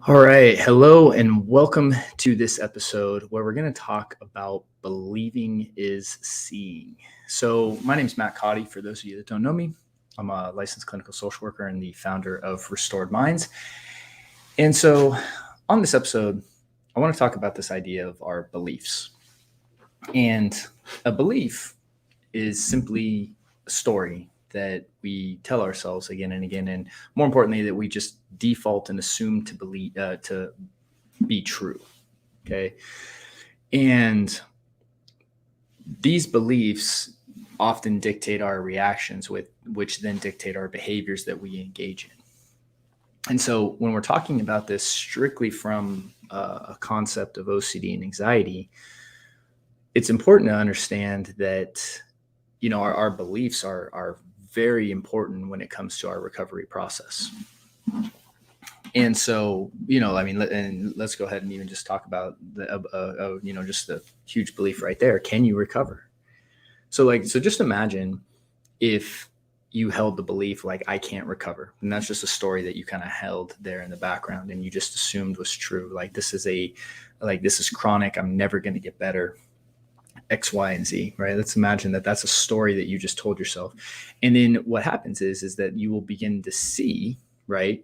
All right. Hello and welcome to this episode where we're going to talk about believing is seeing. So, my name is Matt Cotty. For those of you that don't know me, I'm a licensed clinical social worker and the founder of Restored Minds. And so, on this episode, I want to talk about this idea of our beliefs. And a belief is simply a story that we tell ourselves again and again, and more importantly, that we just default and assume to believe to be true. Okay, and these beliefs often dictate our reactions, which then dictate our behaviors that we engage in. And so, when we're talking about this strictly from a concept of OCD and anxiety, it's important to understand that our beliefs are very important when it comes to our recovery process. And so, and let's go ahead and even just talk about just the huge belief right there. Can you recover? So just imagine if you held the belief like I can't recover, and that's just a story that you kind of held there in the background and you just assumed was true. Like this is chronic. I'm never going to get better. X, Y, and Z, right? Let's imagine that that's a story that you just told yourself. And then what happens is that you will begin to see, right?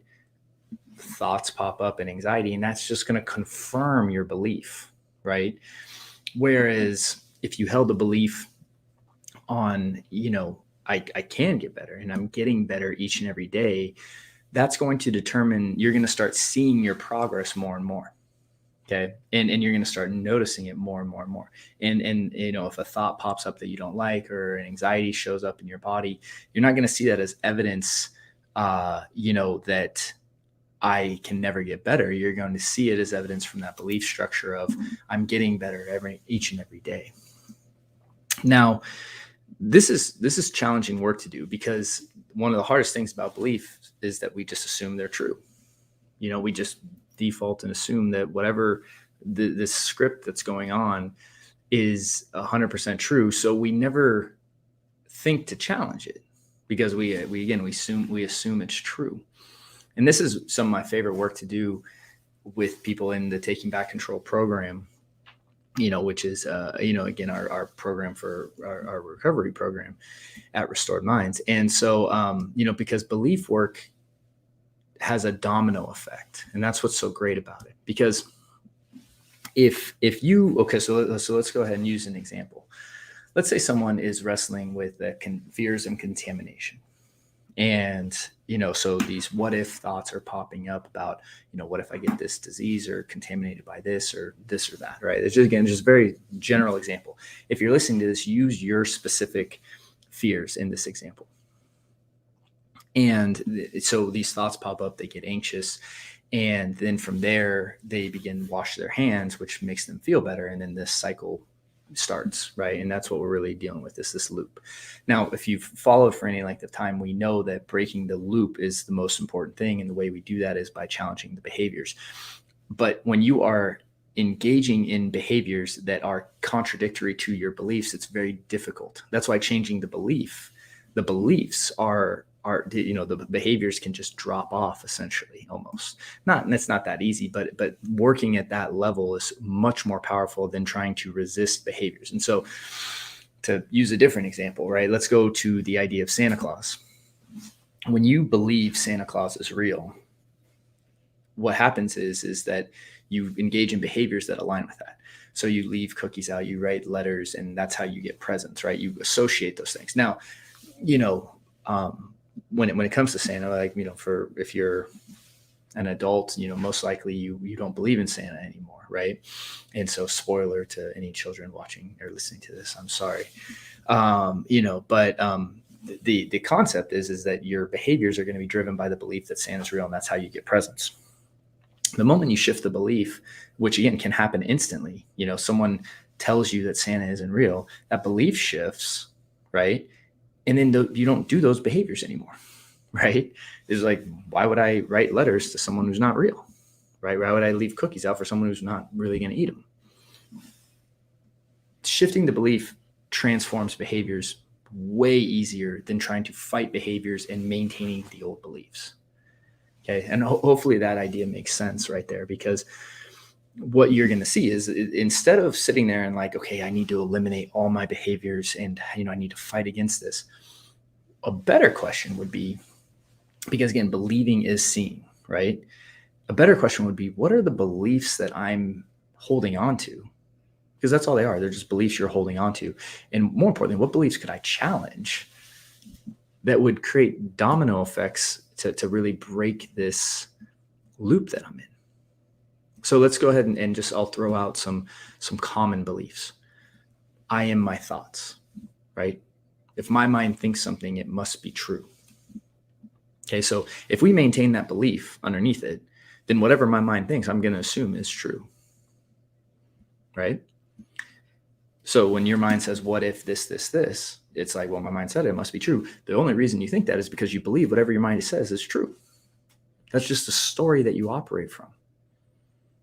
Thoughts pop up and anxiety, and that's just going to confirm your belief, right? Whereas if you held the belief on, I can get better and I'm getting better each and every day, that's going to determine, you're going to start seeing your progress more and more. Okay. And you're going to start noticing it more and more and more. And if a thought pops up that you don't like, or an anxiety shows up in your body, you're not going to see that as evidence, that I can never get better. You're going to see it as evidence from that belief structure of I'm getting better each and every day. Now, this is challenging work to do, because one of the hardest things about belief is that we just assume they're true. We just default and assume that whatever this script that's going on is 100% true. So we never think to challenge it, because we assume it's true. And this is some of my favorite work to do with people in the Taking Back Control program, which is, again, our program for our recovery program at Restored Minds. And so, because belief work has a domino effect, and that's what's so great about it. Because so let's go ahead and use an example. Let's say someone is wrestling with fears and contamination, and so these what if thoughts are popping up about, what if I get this disease or contaminated by this or that, right? It's just a very general example. If you're listening to this, use your specific fears in this example. And so these thoughts pop up, they get anxious, and then from there they begin to wash their hands, which makes them feel better. And then this cycle starts, right? And that's what we're really dealing with, this loop. Now, if you've followed for any length of time, we know that breaking the loop is the most important thing. And the way we do that is by challenging the behaviors. But when you are engaging in behaviors that are contradictory to your beliefs, it's very difficult. That's why changing the beliefs are the behaviors can just drop off, essentially, almost. It's not that easy, but working at that level is much more powerful than trying to resist behaviors. And so, to use a different example, right? Let's go to the idea of Santa Claus. When you believe Santa Claus is real, what happens is that you engage in behaviors that align with that. So you leave cookies out, you write letters, and that's how you get presents, right? You associate those things. Now, when it comes to Santa, for if you're an adult, most likely you don't believe in Santa anymore, right? And so, spoiler to any children watching or listening to this, I'm sorry. But the concept is that your behaviors are going to be driven by the belief that Santa's real, and that's how you get presents. The moment you shift the belief, which again can happen instantly, someone tells you that Santa isn't real, that belief shifts, right? And then you don't do those behaviors anymore, right? It's like, why would I write letters to someone who's not real, right? Why would I leave cookies out for someone who's not really going to eat them? Shifting the belief transforms behaviors way easier than trying to fight behaviors and maintaining the old beliefs. Okay. And hopefully that idea makes sense right there, because what you're going to see is instead of sitting there and like, okay, I need to eliminate all my behaviors and, I need to fight against this. A better question would be, because again, believing is seeing, right? A better question would be, what are the beliefs that I'm holding on to? Because that's all they are. They're just beliefs you're holding on to. And more importantly, what beliefs could I challenge that would create domino effects to really break this loop that I'm in? So let's go ahead and just, I'll throw out some common beliefs. I am my thoughts, right? If my mind thinks something, it must be true. Okay, so if we maintain that belief underneath it, then whatever my mind thinks, I'm going to assume is true, right? So when your mind says, what if this, it's like, well, my mind said it must be true. The only reason you think that is because you believe whatever your mind says is true. That's just a story that you operate from.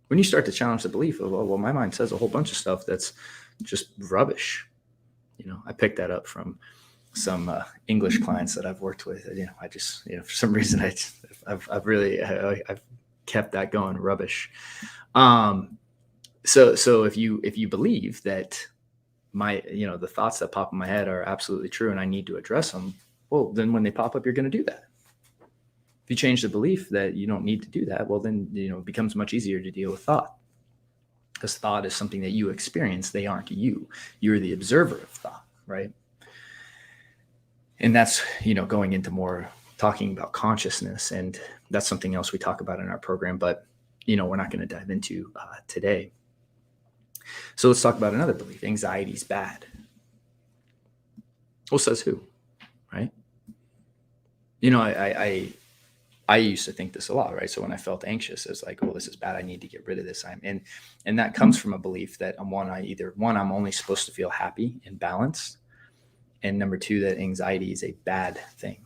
When you start to challenge the belief of, oh, well, my mind says a whole bunch of stuff that's just rubbish. I picked that up from some English clients that I've worked with. I just, for some reason, I've really I've kept that going, rubbish. So if you believe that the thoughts that pop in my head are absolutely true and I need to address them, well, then when they pop up, you're going to do that. If you change the belief that you don't need to do that, well, then, it becomes much easier to deal with thought, because thought is something that you experience. They aren't you. You're the observer of thought, right? And that's, going into more talking about consciousness. And that's something else we talk about in our program, but, we're not going to dive into today. So let's talk about another belief. Anxiety is bad. Well, says who, right? I used to think this a lot, right? So when I felt anxious, it's like, oh, this is bad. I need to get rid of this. And that comes from a belief that I'm only supposed to feel happy and balanced. And number two, that anxiety is a bad thing.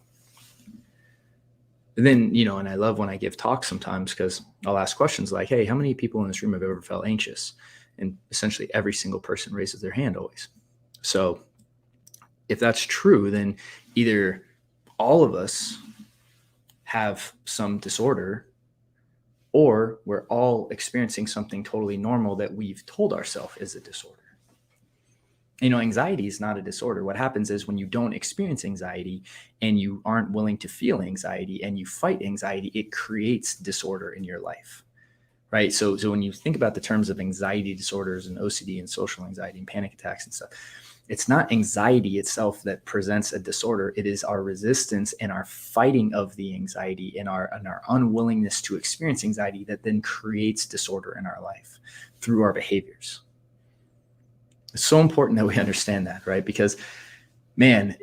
And then, and I love when I give talks sometimes, because I'll ask questions like, hey, how many people in this room have ever felt anxious? And essentially every single person raises their hand always. So if that's true, then either all of us have some disorder, or we're all experiencing something totally normal that we've told ourselves is a disorder. Anxiety is not a disorder. What happens is when you don't experience anxiety and you aren't willing to feel anxiety and you fight anxiety, it creates disorder in your life, right? So when you think about the terms of anxiety disorders and OCD and social anxiety and panic attacks and stuff, it's not anxiety itself that presents a disorder. It is our resistance and our fighting of the anxiety and our unwillingness to experience anxiety that then creates disorder in our life through our behaviors. It's so important that we understand that, right? Because, man,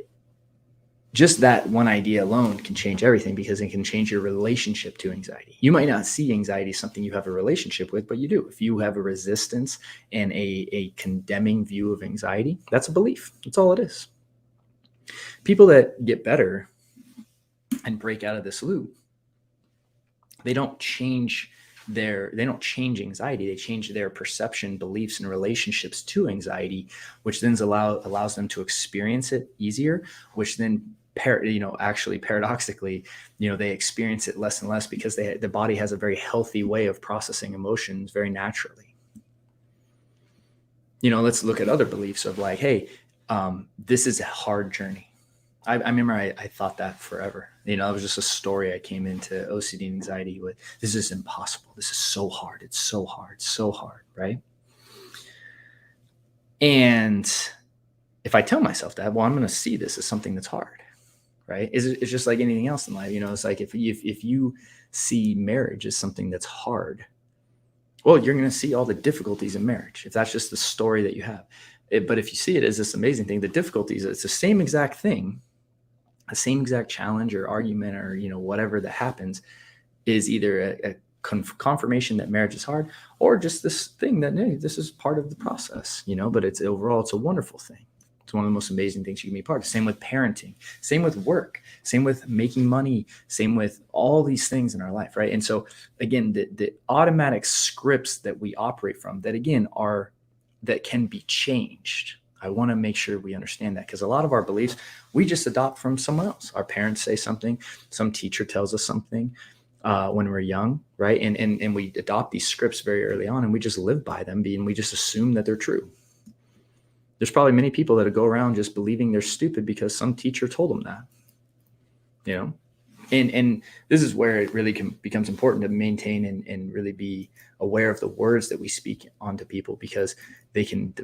just that one idea alone can change everything, because it can change your relationship to anxiety. You might not see anxiety as something you have a relationship with, but you do. If you have a resistance and a condemning view of anxiety, that's a belief. That's all it is. People that get better and break out of this loop, they don't change anxiety. They change their perception, beliefs, and relationships to anxiety, which then allows them to experience it easier, which then actually paradoxically, they experience it less and less, because the body has a very healthy way of processing emotions very naturally. Let's look at other beliefs of like, hey, this is a hard journey. I remember I thought that forever. It was just a story I came into OCD and anxiety with. This is impossible. This is so hard. It's so hard, so hard, right? And if I tell myself that, well, I'm going to see this as something that's hard, right? It's just like anything else in life. It's like if you see marriage as something that's hard, well, you're going to see all the difficulties in marriage, if that's just the story that you have. But if you see it as this amazing thing, the difficulties, it's the same exact thing, the same exact challenge or argument or, whatever that happens, is either a confirmation that marriage is hard, or just this thing that, hey, this is part of the process, but it's overall, it's a wonderful thing. It's one of the most amazing things you can be part of. Same with parenting, same with work, same with making money, same with all these things in our life, right? And so again, the automatic scripts that we operate from, that again that can be changed. I want to make sure we understand that, because a lot of our beliefs we just adopt from someone else. Our parents say something, some teacher tells us something, when we're young, right? And we adopt these scripts very early on, and we just live by them, and we just assume that they're true. There's probably many people that go around just believing they're stupid because some teacher told them that, you know? And this is where it really becomes important to maintain and really be aware of the words that we speak onto people, because they can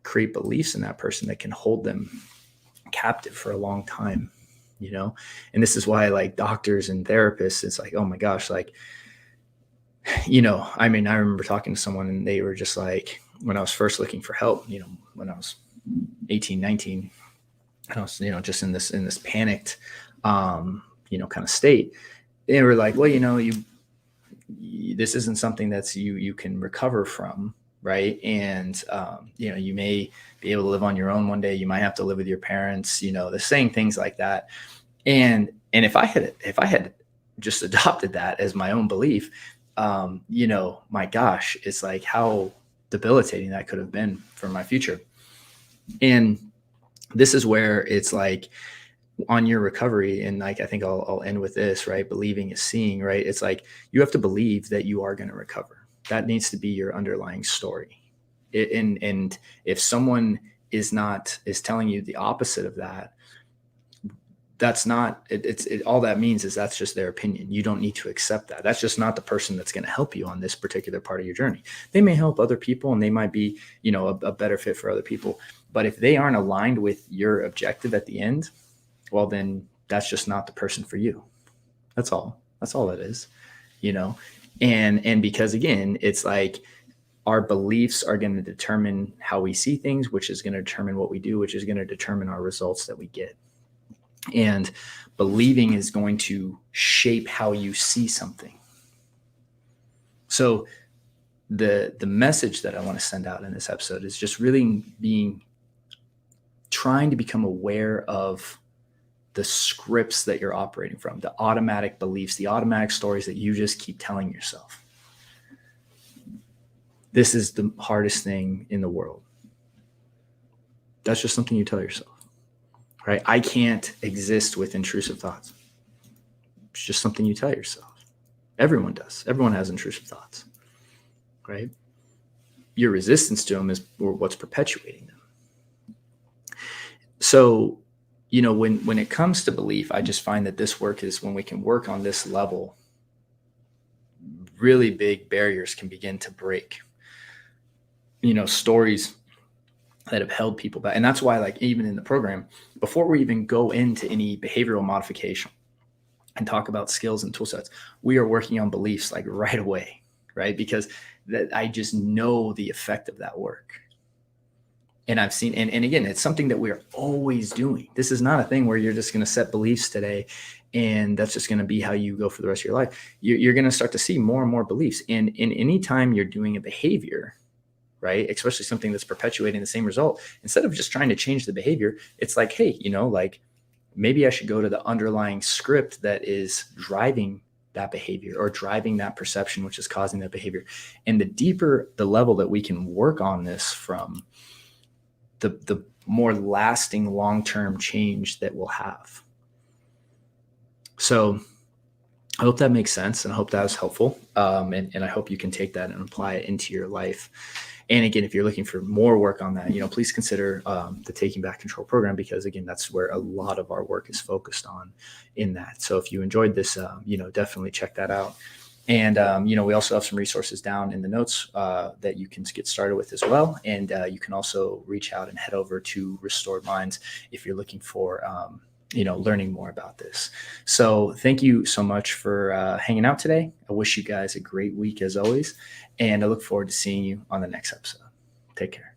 create beliefs in that person that can hold them captive for a long time, and this is why, like, doctors and therapists, it's like, oh my gosh, like, I mean, I remember talking to someone and they were just like, when I was first looking for help, when I was 18, 19, and I was, just in this panicked, kind of state, they were like, well, this isn't something that's you can recover from, right? And you may be able to live on your own one day. You might have to live with your parents. They're saying things like that. And if I had just adopted that as my own belief, my gosh, it's like how debilitating that could have been for my future. And this is where it's like, on your recovery, and like, I think I'll end with this, right? Believing is seeing, right? It's like, you have to believe that you are going to recover. That needs to be your underlying story. And if someone is telling you the opposite of that, that's not, all that means is that's just their opinion. You don't need to accept that. That's just not the person that's going to help you on this particular part of your journey. They may help other people, and they might be, a better fit for other people. But if they aren't aligned with your objective at the end, well, then that's just not the person for you. That's all it is, and because, again, it's like, our beliefs are going to determine how we see things, which is going to determine what we do, which is going to determine our results that we get. And believing is going to shape how you see something. So the message that I want to send out in this episode is just really trying to become aware of the scripts that you're operating from, the automatic beliefs, the automatic stories that you just keep telling yourself. This is the hardest thing in the world. That's just something you tell yourself, right? I can't exist with intrusive thoughts. It's just something you tell yourself. Everyone does. Everyone has intrusive thoughts, right? Your resistance to them is what's perpetuating them. So, when it comes to belief, I just find that this work is when we can work on this level, really big barriers can begin to break. Stories that have held people back. And that's why, like, even in the program, before we even go into any behavioral modification and talk about skills and tool sets, we are working on beliefs, like, right away, right? Because I just know the effect of that work. And I've seen, and again, it's something that we're always doing. This is not a thing where you're just going to set beliefs today and that's just going to be how you go for the rest of your life. You're going to start to see more and more beliefs. And in any time you're doing a behavior, right, especially something that's perpetuating the same result, instead of just trying to change the behavior, it's like, hey, like, maybe I should go to the underlying script that is driving that behavior or driving that perception, which is causing that behavior. And the deeper the level that we can work on this from, the more lasting long-term change that we'll have. So I hope that makes sense, and I hope that was helpful. And I hope you can take that and apply it into your life. And again, if you're looking for more work on that, please consider the Taking Back Control program, because, again, that's where a lot of our work is focused on in that. So if you enjoyed this, definitely check that out. And, we also have some resources down in the notes that you can get started with as well. And you can also reach out and head over to Restored Minds if you're looking for, learning more about this. So thank you so much for hanging out today. I wish you guys a great week as always. And I look forward to seeing you on the next episode. Take care.